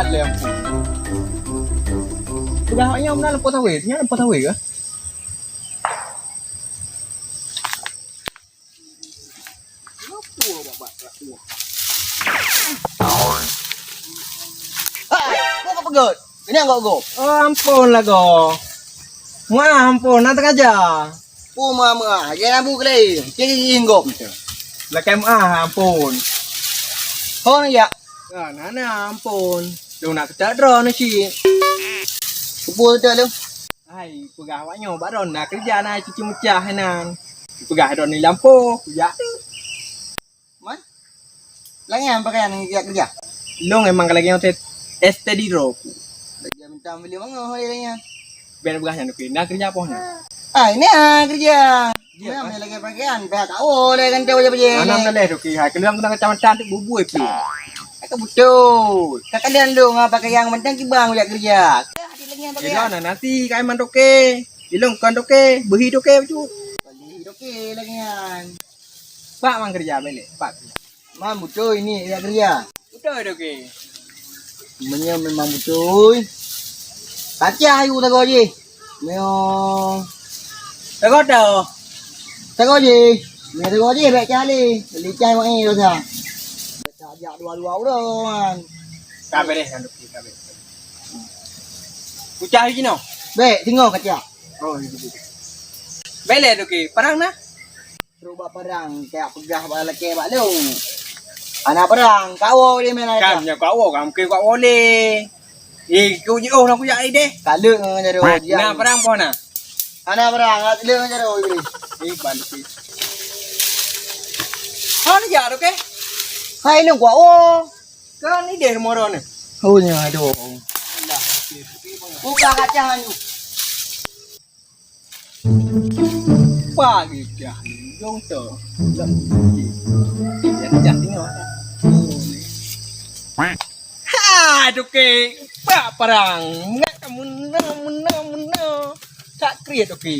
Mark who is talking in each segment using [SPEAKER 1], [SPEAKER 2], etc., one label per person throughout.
[SPEAKER 1] le ampun. Pegawainya mana lempo tawe? Nya lempo tawe ke?
[SPEAKER 2] Kok kau pegut? Ini enggak go.
[SPEAKER 1] Oh, ampun lah go. Wah, ampun, nanti aja.
[SPEAKER 2] Mama, jangan bu kelai. Kiri inggop.
[SPEAKER 1] Lah kem ampun.
[SPEAKER 2] Oh ya.
[SPEAKER 1] Ah, nana ampun. Lu nak kecadron sih.
[SPEAKER 2] Kupu tu lu.
[SPEAKER 1] Hai, pegawainya baron nak kerja nak cuci mecah nan. Pegawai ni lampu, ya.
[SPEAKER 2] Man. Lagi yang pakai yang kerja.
[SPEAKER 1] Lu emang lagi yang steady rock.
[SPEAKER 2] Lagi minta beli mana hari ni?
[SPEAKER 1] Ben pegawainya nak kerja apa nya?
[SPEAKER 2] Ah ini kerja. Dia ambil lagi pakaian. Pihak kau le kan tahu je.
[SPEAKER 1] Anam na le roki, hai keluang tang kecamatan tu bubui pi.
[SPEAKER 2] Kakak betul. Kakak dan lu ngapa pakai yang penting kibang udah kerja. Hati lagi yang
[SPEAKER 1] Ilo
[SPEAKER 2] pakaian.
[SPEAKER 1] na nasi kai man doke. Ilong kan doke, behi doke tu.
[SPEAKER 2] Beli okey lagi yang.
[SPEAKER 1] Pak mang kerja bele, pak.
[SPEAKER 2] Mam betul ini dia kerja.
[SPEAKER 1] Udah doke.
[SPEAKER 2] Memang betul. Kaca ayu tak kau je. Meo.
[SPEAKER 1] Tak ada.
[SPEAKER 2] Tak kau je. Meo tak kau je baik cari. Beli cai mak ni dosa. Baca ajak dua-dua orang.
[SPEAKER 1] Kabe deh kan doke kabe. Ucah lagi no.
[SPEAKER 2] Baik tengok kaca.
[SPEAKER 1] Oh, itu. Bele doke, parang na.
[SPEAKER 2] Serubah perang kayak pegah bala lelaki bak lu. Anak perang kau dia main
[SPEAKER 1] Kam
[SPEAKER 2] aja.
[SPEAKER 1] nya kau kam ke kau boleh. Kau je nak ku jadi deh.
[SPEAKER 2] Kalau ngajar dia.
[SPEAKER 1] Nah, parang po na.
[SPEAKER 2] Anak perang kalau ngajar dia.
[SPEAKER 1] Balik. Ha ni ya doke.
[SPEAKER 2] Hai lu kau.
[SPEAKER 1] Kan ni deh moro ni.
[SPEAKER 2] Oh nya aduh. Buka kaca ni.
[SPEAKER 1] Pagi dah. Jom tu. Jangan tengok. Ha, doke. Pak parang. Ngak kamu mena. Tak kriat doke.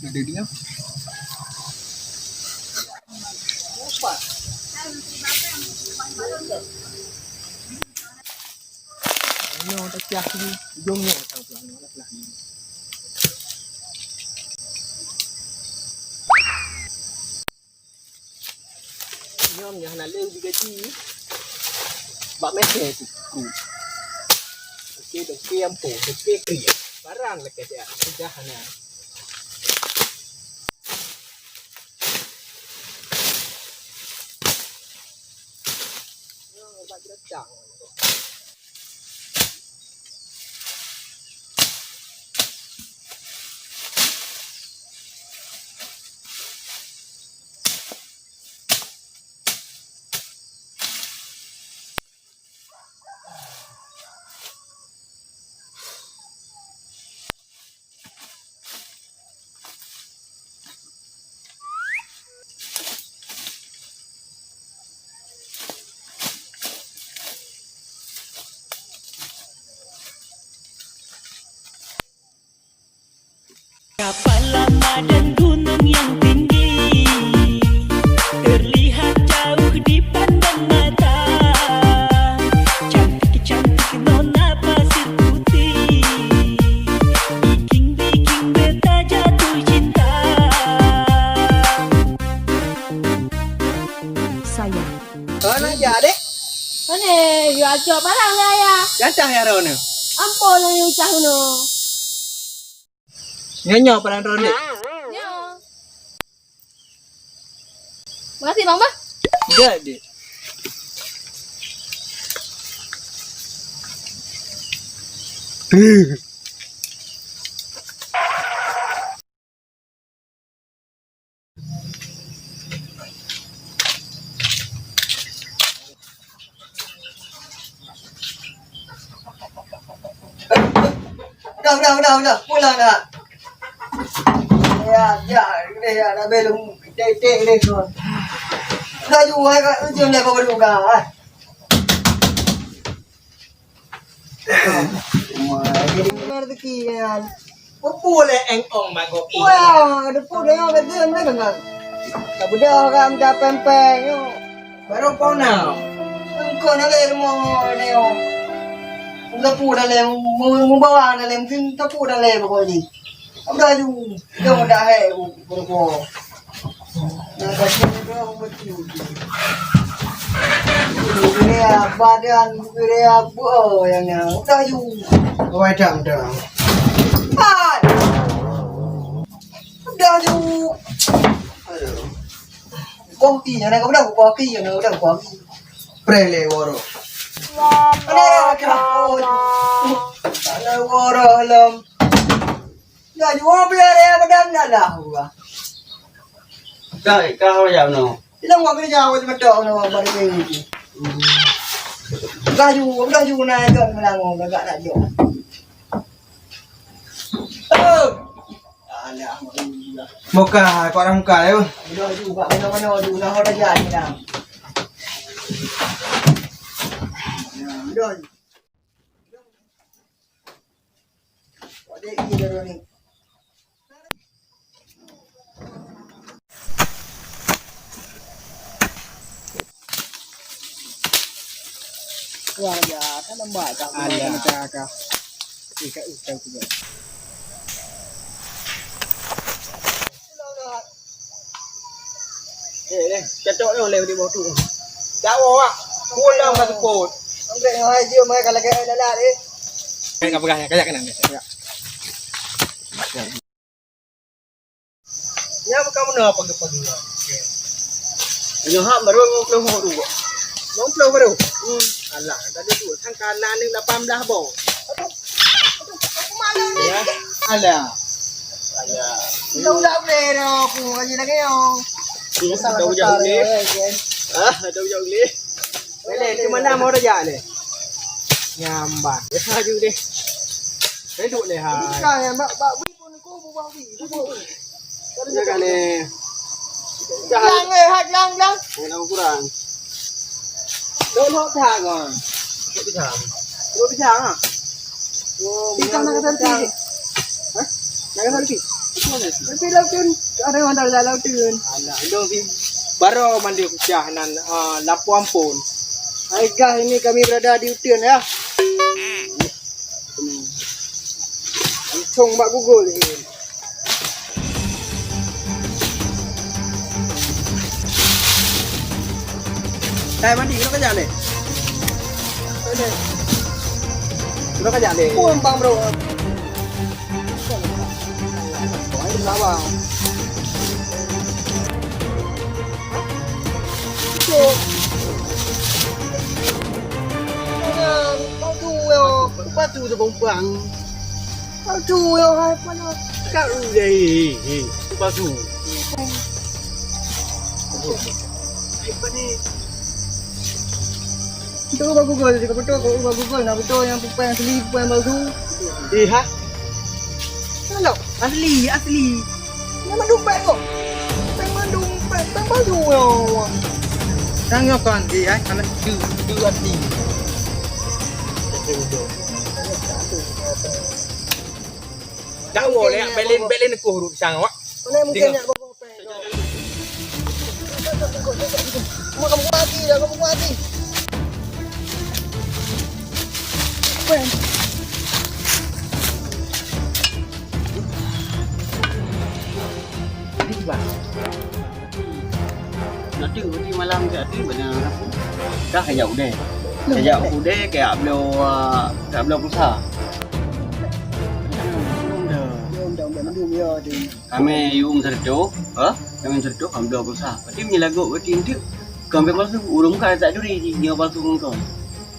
[SPEAKER 1] Ada dia. Apa? Ini tak siap ni. Jomnya tang pulang lah. Nyom yang nak leu juga ti. Bak mesej tu. Okey, okey ampo, okey kriat. Barang lah kata sudah ana. Yo, bak datang.
[SPEAKER 3] Kapal lama dan gunung yang tinggi terlihat jauh dipandang mata. Cantik-cantik nona pasir putih bikin beta jatuh cinta.
[SPEAKER 4] Sayang.
[SPEAKER 1] Ana ja deh.
[SPEAKER 4] Ane, yo aja barang lah ya.
[SPEAKER 1] Jacah ya rone.
[SPEAKER 4] Ampun lah yang ucah no.
[SPEAKER 1] Nyonya parang rone.
[SPEAKER 4] Ya. Makasih Bang Bah.
[SPEAKER 1] Jadi.
[SPEAKER 2] Udah. Pulang dah. Ya, dah belum tek ni tu. Dah jual kat ujung dah kau berduga. Jadi mana rezeki kan?
[SPEAKER 1] Boleh engong bago.
[SPEAKER 2] Wah, ada pun dia orang kata ni kan. Tak budak orang dah pempeng yo.
[SPEAKER 1] Baru pona.
[SPEAKER 2] Engkau nak le rumah ni yo. Tapu dalam membawa dalam tin tapu dalam pokok ni. Apa tu? Dia dah hai pokok. Nah, kasi dia betul. Ini badan dia apa yang dah you. Oi dam dam. Dah you. Kopi yang nak dah kopi yang dah kopi. Prele woro. Ada kau. Ada woro lam. Dah you biar ya badan dah lah.
[SPEAKER 5] Kau jawab no.
[SPEAKER 2] Ilang wag ni jawa cuma tok no baru ni. Dah you na jon melango gak nak jo. Oh. Alah.
[SPEAKER 5] Muka, kau orang muka leh.
[SPEAKER 2] Dah juga mana-mana tu nak ada jadi dah. Dah. Ada ini dah ni. Wah ya, kan lambat tak macam kau. Ikat utang juga.
[SPEAKER 1] Catok ni oleh di bawah tu. Jauh ah. Pulang masuk pot.
[SPEAKER 2] Ambil yang hai dia mai kalau kaya lalat ni.
[SPEAKER 1] Kayak pegahnya, kayak kena. Ya bukan mana pagi-pagi. Nyohak baru ngomong tu. Ngomong baru. Alah, tadi tu tang kanan ni 18 bau. Ya.
[SPEAKER 2] Alah.
[SPEAKER 1] Alah.
[SPEAKER 2] Đâu đâu về đâu, cùng cái gì đó cái không?
[SPEAKER 1] Đâu jauh ni. Đâu jauh ni. Lele di mana mau raja ni? Nyambat. Ya haju deh. Duduk ni ha.
[SPEAKER 2] Bukan ya, bak bui pun aku bawa bui.
[SPEAKER 1] Ya kan ni.
[SPEAKER 2] Lang ơi, hạt lang.
[SPEAKER 1] Đâu kurang. Đâu nó thang rồi. Đâu đi thang. Đâu đi thang à?
[SPEAKER 2] Kita nak kata ti.
[SPEAKER 1] Hah? Nak kata ti?
[SPEAKER 2] Tapi lautun, ada yang ada lautun.
[SPEAKER 1] Alah, dong si baru mandi kucah nan lapu ampun.
[SPEAKER 2] Hai guys, ini kami berada di Utun ya. Langsung mak Google ni.
[SPEAKER 1] Đây mandi nó cái gì này? Nó cái gì này?
[SPEAKER 2] Pun bang bro. Lah bang.
[SPEAKER 1] Batu tu perempuan.
[SPEAKER 2] Aduh, ya hai mana.
[SPEAKER 1] Kat ni. Batu.
[SPEAKER 2] Itu ubah Google, jika betul kau ubah Google, nak betul yang perempuan yang asli, perempuan yang palsu.
[SPEAKER 1] Ha?
[SPEAKER 2] Kalau asli. Memang dompet kau. Memang dompet, memang palsu ya.
[SPEAKER 1] Tengok kan dia kalau tu asli. Dah boleh belin aku huruf sang awak.
[SPEAKER 2] Mana mungkin nak bawa pen. Kamu mati dah, kamu mati. Pen.
[SPEAKER 5] Nanti malam jadi benar. Dah kayak udah. Kayak udah kayak belum pulsa. Kami serdo, kami serdo kami dua pulsa. Berarti menyelagu berarti nanti kami palsu urung kan tak duri dia palsu kau.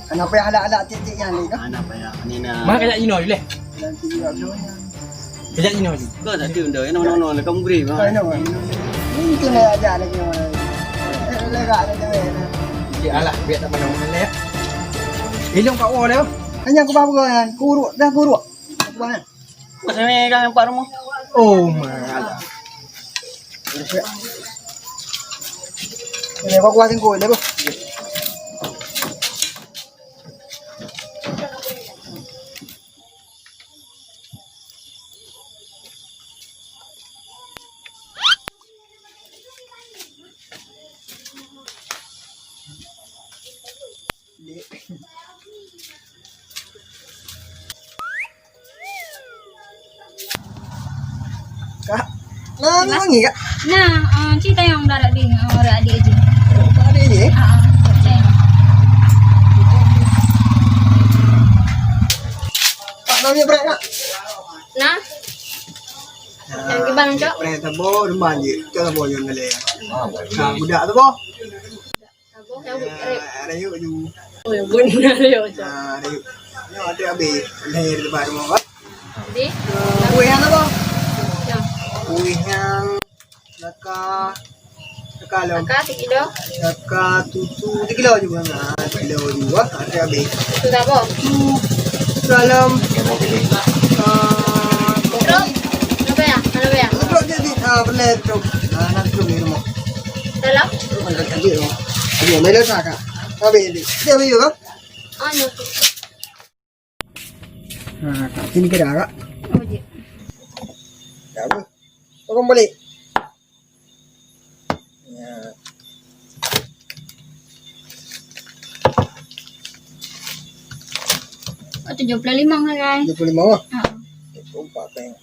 [SPEAKER 2] Kenapa yang ada titik yang ni kan?
[SPEAKER 5] Apa ya? Ini nak.
[SPEAKER 1] Mana kajak ino boleh? Kajak ino je.
[SPEAKER 5] Kau tak tahu dah. No, kamu beri.
[SPEAKER 2] Kau nak? Mungkin nak ajar lagi mana. Lega ada je.
[SPEAKER 1] Ya alah, biar tak mana-mana leh. Ilong kat wall dah.
[SPEAKER 2] Hanya aku bawa kan, kuruk dah kuruk. Aku bawa.
[SPEAKER 5] Pasal ni kan empat rumah.
[SPEAKER 1] Oh, malah.
[SPEAKER 2] Ini aku kuatin kau le, bu. Nah, memang iya kak.
[SPEAKER 6] Nah, cerita yang udah adik aja.
[SPEAKER 2] Ada ini.
[SPEAKER 6] Percaya.
[SPEAKER 2] Pak namanya berapa kak?
[SPEAKER 4] Nah, yang gimana cok?
[SPEAKER 2] Berapa tabo rumah je. Kita tabo yang beli. Nah, budak tabo.
[SPEAKER 4] Aku yang rip.
[SPEAKER 2] Ada yuk ju.
[SPEAKER 4] Oh yang benar ya cok.
[SPEAKER 2] Nah, ada yuk. Ini ada habis lahir di tempat rumah kak.
[SPEAKER 4] Jadi,
[SPEAKER 2] Kue yang tabo.
[SPEAKER 4] yang
[SPEAKER 2] Kue yang laka lom.
[SPEAKER 4] kakak 3 kilo.
[SPEAKER 2] Laka tutu 3 kilo juga nah 3 kilo juga ada habis.
[SPEAKER 4] Itu apa?
[SPEAKER 2] Dalam
[SPEAKER 4] Truk. Apa ya? Apa ya?
[SPEAKER 2] truk jadi benar truk. Nah, nak truk ni rumah.
[SPEAKER 4] Dalam?
[SPEAKER 2] Mana kan dia rumah. Ada mai dah kak. Habis ni. Dia habis kak.
[SPEAKER 4] Oh nyusu.
[SPEAKER 2] Nah, kak sini ke dah kak.
[SPEAKER 6] Oh, je.
[SPEAKER 2] Tak apa. Tolong balik. Ya.
[SPEAKER 6] Oh, 75 lah guys.
[SPEAKER 2] 25 ah.
[SPEAKER 6] Ah.
[SPEAKER 2] 24 tengok.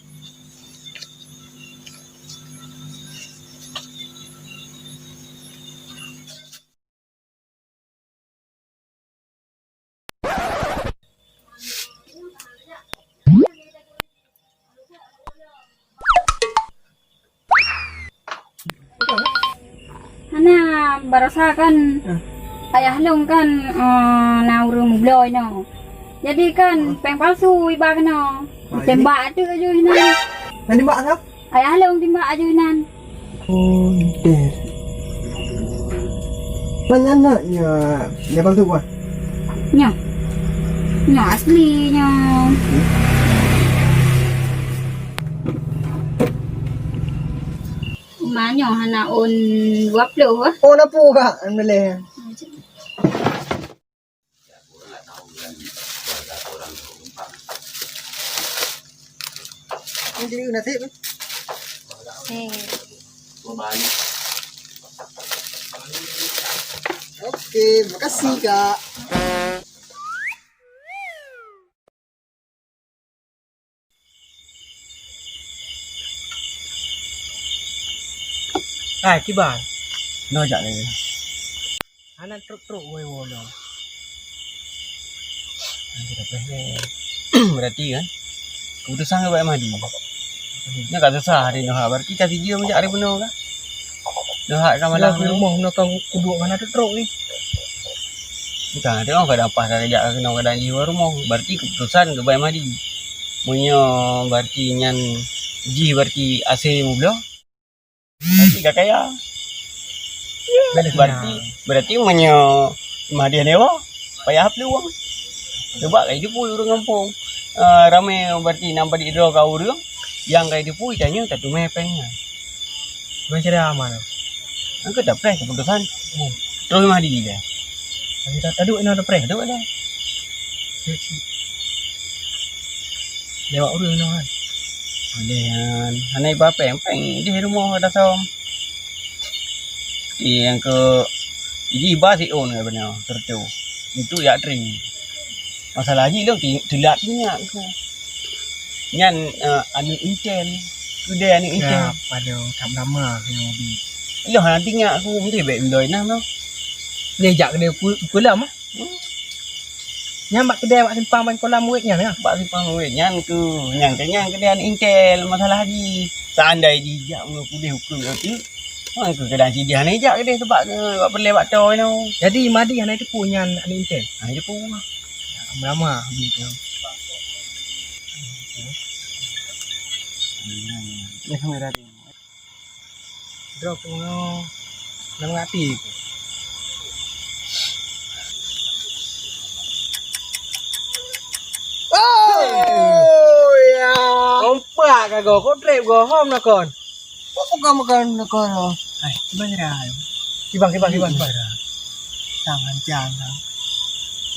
[SPEAKER 6] Hana barasa kan ayah long kan naurung bloy no. Jadi kan peng palsu iba kena. Tembak tu aja hinan.
[SPEAKER 2] Nanti mak tak?
[SPEAKER 6] Ayah long tembak aja hinan.
[SPEAKER 2] Oh, des. Mana anaknya? Dia palsu buat.
[SPEAKER 6] Nyo. Nyo aslinya. Manyo hana on 20 ah.
[SPEAKER 2] Oh, napu kak. Boleh. Ini jadi nasib. Oke, makasih kak.
[SPEAKER 1] Hai kibar.
[SPEAKER 5] No jak ni.
[SPEAKER 1] Anak truk woi wono.
[SPEAKER 5] Nanti dapat ni. Berarti kan keputusan ke Pak Mahdi. Nya kat susah hari noh berarti kasih dia macam hari benar kan. Noh kan
[SPEAKER 1] Malah
[SPEAKER 5] malam
[SPEAKER 1] rumah nak kubuk mana truk ni.
[SPEAKER 5] Bukan, dia orang kadang pas kejap kena kadang jiwa rumah. Berarti keputusan ke Pak Mahdi. Punya berarti nyan ji berarti AC mu belah. Berarti gak kaya. Berarti punya Mahdi dewa. Payah apa uang. Sebab kayak dia pun orang kampung. Ramai berarti nampak di draw kau orang. Yang kayak dia pun tanya tak tu mepengnya.
[SPEAKER 1] Macam mana?
[SPEAKER 5] Angkat dah press keputusan. Terus Mahdi dia.
[SPEAKER 1] Kita tadi nak ada press.
[SPEAKER 5] Ada ada.
[SPEAKER 1] Lewat urang kan.
[SPEAKER 5] Kemudian hanai bapa peng di rumah ada som. Yang ke jadi basi on ke benar tertu. Itu ya tring. Masalah ni lo tidak tinyak aku. Nyan anu inten. Kuda anu inten.
[SPEAKER 1] Ya, pada tak lama yang mobil.
[SPEAKER 5] Lo hana tinyak aku mesti baik biloi nah no.
[SPEAKER 1] Dia jak dia kolam ah. Nyambat kedai mak simpang main kolam muridnya ni ah.
[SPEAKER 5] Bak simpang weh nyan ke nyang kedai anu intel masalah di. Seandai dijak aku dia hukum tu. Hang ke kedai si dia ni jak kedai sebab buat pelai buat toy no.
[SPEAKER 1] Jadi Madi yang itu punya anak intel.
[SPEAKER 5] Ha dia pun.
[SPEAKER 1] Lama begitu.
[SPEAKER 5] Ni kamera dia.
[SPEAKER 1] Drop ngono. Nang ngati.
[SPEAKER 2] Oh ya.
[SPEAKER 1] Kompak ka go, ko trip go home na kon.
[SPEAKER 2] Apa kamu makan nakal?
[SPEAKER 1] Hai, beneran. Kibang.
[SPEAKER 2] Tangan jangan.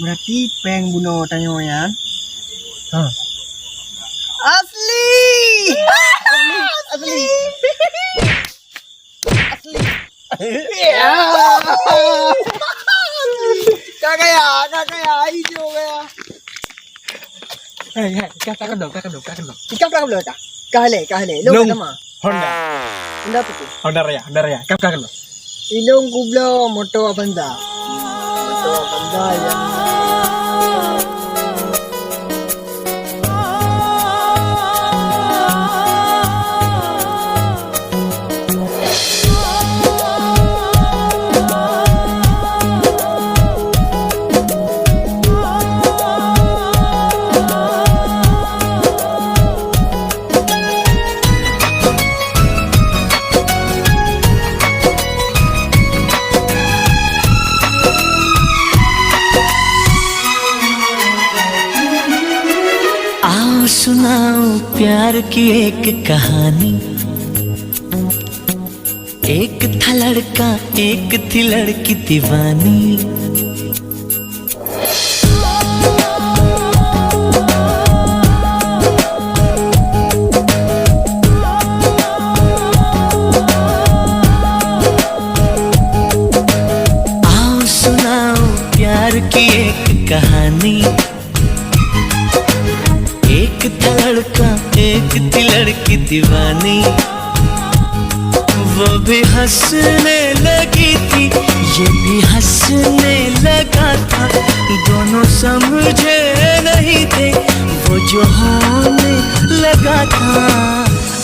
[SPEAKER 2] Berarti peng bunuh tanya yan.
[SPEAKER 1] Ha.
[SPEAKER 2] Asli. Asli. Ya. Kakak ya hijau ya.
[SPEAKER 1] Hei, kata kedok.
[SPEAKER 2] Ikan berapa belah tak? Kahale. Long
[SPEAKER 1] Long.
[SPEAKER 2] nama.
[SPEAKER 1] Honda.
[SPEAKER 2] Benda apa tu?
[SPEAKER 1] Honda Raya. Kata kedok.
[SPEAKER 2] Ilong gublo moto Avanza. Moto Avanza yang
[SPEAKER 3] आओ सुनाओ प्यार की एक कहानी। एक था लड़का एक थी लड़की दीवानी। आओ सुनाओ प्यार की एक कहानी। एक था लड़का एक थी लड़की दीवानी। वो भी हंसने लगी थी ये भी हंसने लगा था। दोनों समझे नहीं थे वो जो होने लगा था।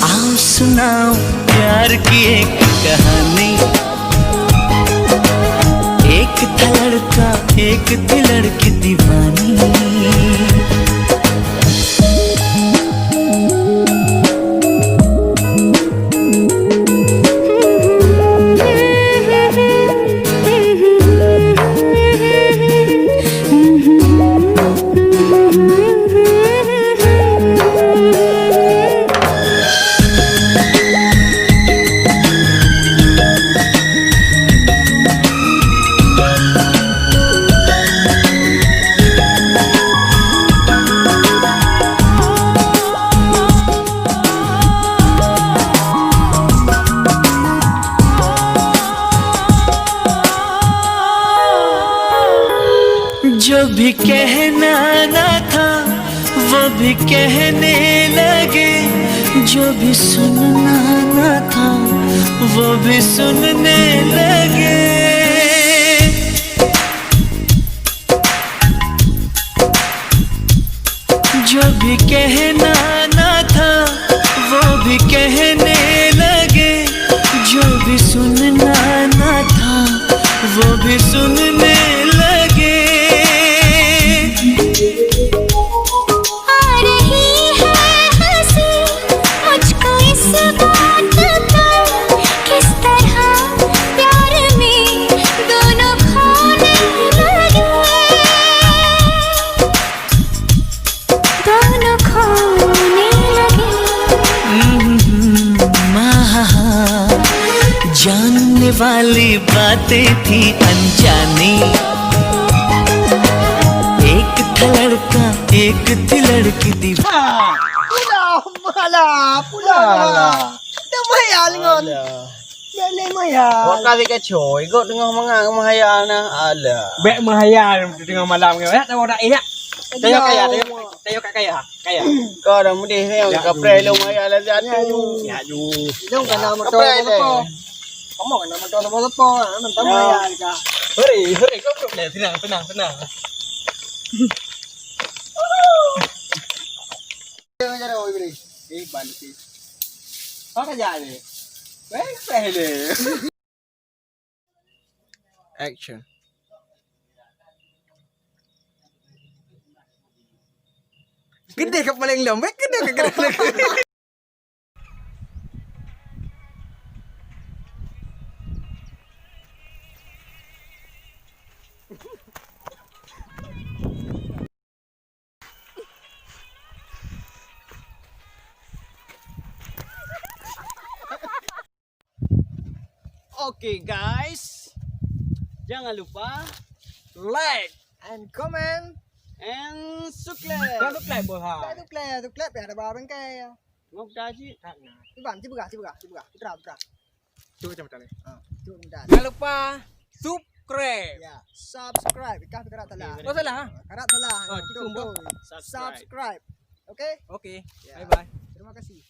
[SPEAKER 3] आओ सुनाओ प्यार की एक कहानी। एक था लड़का एक थी लड़की दीवानी। जो भी कहना ना था वो भी कहने लगे। जो भी सुनना ना था वो भी सुनने लगे। जो भी कहना ना था वो भी कहने लगे। जो भी सुनना ना था वो भी सुनने लगे।
[SPEAKER 7] आ रही है हंसी मुझको इस बात पर किस तरह प्यार में दोनों खोने लगे। दोनों खोने लगे।
[SPEAKER 3] जानने वाली बातें थी अनजानी। एक था लड़का एक थी लड़की दीवानी।
[SPEAKER 2] Pula. Dah mahal ngon. Boleh mahal.
[SPEAKER 5] Kau kali kecoy, kau tengah mengang mahayal na. Alah.
[SPEAKER 1] Bek mahayal tengah malam ke. Tahu dak iya. Tayo kaya.
[SPEAKER 5] Kau dah mudih ni, kau pray lu mahayal lah jatuh.
[SPEAKER 1] Ya ju.
[SPEAKER 2] Ilong kana moto apa? Kamu kana moto apa? Mentang mahal ka.
[SPEAKER 1] Hei, kau belum tenang.
[SPEAKER 2] Jangan oi beri.
[SPEAKER 1] Balik sih. Apa jadi? Pehले.
[SPEAKER 5] Action.
[SPEAKER 2] Gede ka paling lembek, gede ka gede.
[SPEAKER 5] Oke guys, jangan lupa
[SPEAKER 2] Like and comment.
[SPEAKER 5] and subscribe.
[SPEAKER 1] Kau tu play boha.
[SPEAKER 2] Tu klep ya ada barang kaya.
[SPEAKER 5] Ngok daji.
[SPEAKER 2] Tu ban, buka. Putra.
[SPEAKER 1] Tu macam mana?
[SPEAKER 2] Tu mudah.
[SPEAKER 1] Jangan lupa subscribe.
[SPEAKER 2] Ya, subscribe. Kah karat telah.
[SPEAKER 1] Oh salah.
[SPEAKER 2] Karat telah.
[SPEAKER 1] Oh, cukup.
[SPEAKER 2] Subscribe. Oke?
[SPEAKER 1] Oke,
[SPEAKER 2] Ya.
[SPEAKER 1] bye-bye.
[SPEAKER 2] Terima kasih.